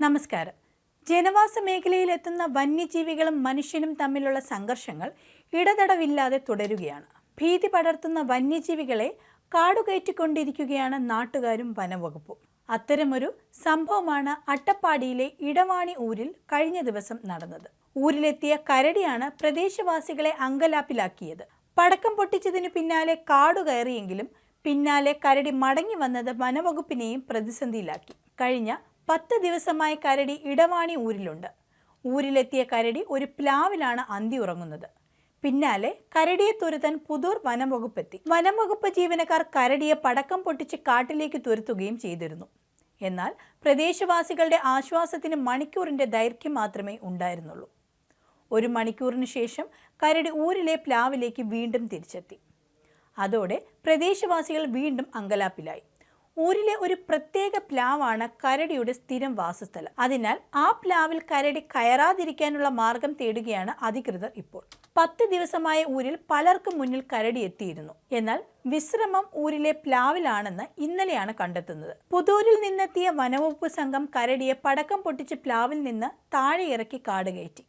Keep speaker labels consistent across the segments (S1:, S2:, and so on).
S1: നമസ്കാരം. ജനവാസ മേഖലയിലെത്തുന്ന വന്യജീവികളും മനുഷ്യനും തമ്മിലുള്ള സംഘർഷങ്ങൾ ഇടതടവില്ലാതെ തുടരുകയാണ്. ഭീതി പടർത്തുന്ന വന്യജീവികളെ കാടുകയറ്റിക്കൊണ്ടിരിക്കുകയാണ് നാട്ടുകാരും വനംവകുപ്പും. അത്തരമൊരു സംഭവമാണ് അട്ടപ്പാടിയിലെ ഇടവാണി ഊരിൽ കഴിഞ്ഞ ദിവസം നടന്നത്. ഊരിലെത്തിയ കരടിയാണ് പ്രദേശവാസികളെ അങ്കലാപ്പിലാക്കിയത്. പടക്കം പൊട്ടിച്ചതിനു പിന്നാലെ കാടുകയറിയെങ്കിലും പിന്നാലെ കരടി മടങ്ങി വന്നത് വനംവകുപ്പിനെയും പ്രതിസന്ധിയിലാക്കി. കഴിഞ്ഞ 10 ദിവസമായി കരടി ഇടവാണി ഊരിലുണ്ട്. ഊരിലെത്തിയ കരടി ഒരു പ്ലാവിലാണ് അന്തി ഉറങ്ങുന്നത്. പിന്നാലെ കരടിയെ തുരത്താൻ പുതൂർ വനംവകുപ്പെത്തി. വനംവകുപ്പ് ജീവനക്കാർ കരടിയെ പടക്കം പൊട്ടിച്ച് കാട്ടിലേക്ക് തുരത്തുകയും ചെയ്തിരുന്നു. എന്നാൽ പ്രദേശവാസികളുടെ ആശ്വാസത്തിന് മണിക്കൂറിന്റെ ദൈർഘ്യം മാത്രമേ ഉണ്ടായിരുന്നുള്ളൂ. 1 മണിക്കൂറിന് ശേഷം കരടി ഊരിലെ പ്ലാവിലേക്ക് വീണ്ടും തിരിച്ചെത്തി. അതോടെ പ്രദേശവാസികൾ വീണ്ടും അങ്കലാപ്പിലായി. ഊരിലെ ഒരു പ്രത്യേക പ്ലാവാണ് കരടിയുടെ സ്ഥിരം വാസസ്ഥലം. അതിനാൽ ആ പ്ലാവിൽ കരടി കയറാതിരിക്കാനുള്ള മാർഗം തേടുകയാണ് അധികൃതർ ഇപ്പോൾ. 10 ദിവസമായ ഊരിൽ പലർക്കും മുന്നിൽ കരടി എത്തിയിരുന്നു. എന്നാൽ വിശ്രമം ഊരിലെ പ്ലാവിലാണെന്ന് ഇന്നലെയാണ് കണ്ടെത്തുന്നത്. പുതൂരിൽ നിന്നെത്തിയ വനവകുപ്പ് സംഘം കരടിയെ പടക്കം പൊട്ടിച്ച് പ്ലാവിൽ നിന്ന് താഴെ ഇറക്കി കാടുകയറ്റി.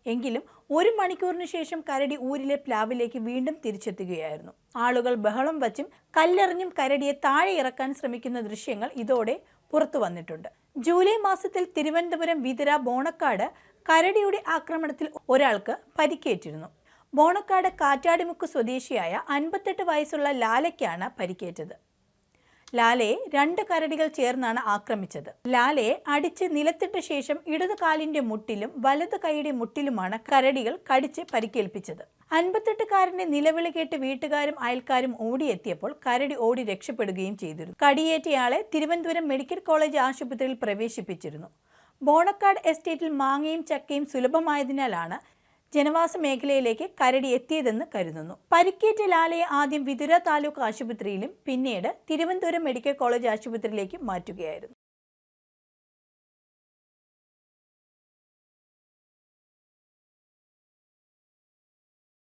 S1: എങ്കിലും 1 മണിക്കൂറിന് ശേഷം കരടി ഊരിലെ പ്ലാവിലേക്ക് വീണ്ടും തിരിച്ചെത്തുകയായിരുന്നു. ആളുകൾ ബഹളം വച്ചും കല്ലെറിഞ്ഞും കരടിയെ താഴെ ഇറക്കാൻ ശ്രമിക്കുന്ന ദൃശ്യങ്ങൾ ഇതോടെ പുറത്തു വന്നിട്ടുണ്ട്. ജൂലൈ മാസത്തിൽ തിരുവനന്തപുരം വിതുര ബോണക്കാട് കരടിയുടെ ആക്രമണത്തിൽ ഒരാൾക്ക് പരിക്കേറ്റിരുന്നു. ബോണക്കാട് കാറ്റാടിമുക്ക് സ്വദേശിയായ 58 വയസ്സുള്ള ലാലയ്ക്കാണ് പരിക്കേറ്റത്. ലാലയെ 2 കരടികൾ ചേർന്നാണ് ആക്രമിച്ചത്. ലാലയെ അടിച്ച് നിലത്തിട്ട ശേഷം ഇടതു കാലിന്റെ മുട്ടിലും വലതു കൈയുടെ മുട്ടിലുമാണ് കരടികൾ കടിച്ച് പരിക്കേൽപ്പിച്ചത്. 58-കാരന്റെ നിലവിളി കേട്ട് വീട്ടുകാരും അയൽക്കാരും ഓടിയെത്തിയപ്പോൾ കരടി ഓടി രക്ഷപ്പെടുകയും ചെയ്തിരുന്നു. കടിയേറ്റയാളെ തിരുവനന്തപുരം മെഡിക്കൽ കോളേജ് ആശുപത്രിയിൽ പ്രവേശിപ്പിച്ചിരുന്നു. ബോണക്കാട് എസ്റ്റേറ്റിൽ മാങ്ങയും ചക്കയും സുലഭമായതിനാലാണ് ജനവാസ മേഖലയിലേക്ക് കരടി എത്തിയതെന്ന് കരുതുന്നു. പരിക്കേറ്റ ലാലയെ ആദ്യം വിതുര താലൂക്ക് ആശുപത്രിയിലും പിന്നീട് തിരുവനന്തപുരം മെഡിക്കൽ കോളേജ് ആശുപത്രിയിലേക്കും മാറ്റുകയായിരുന്നു.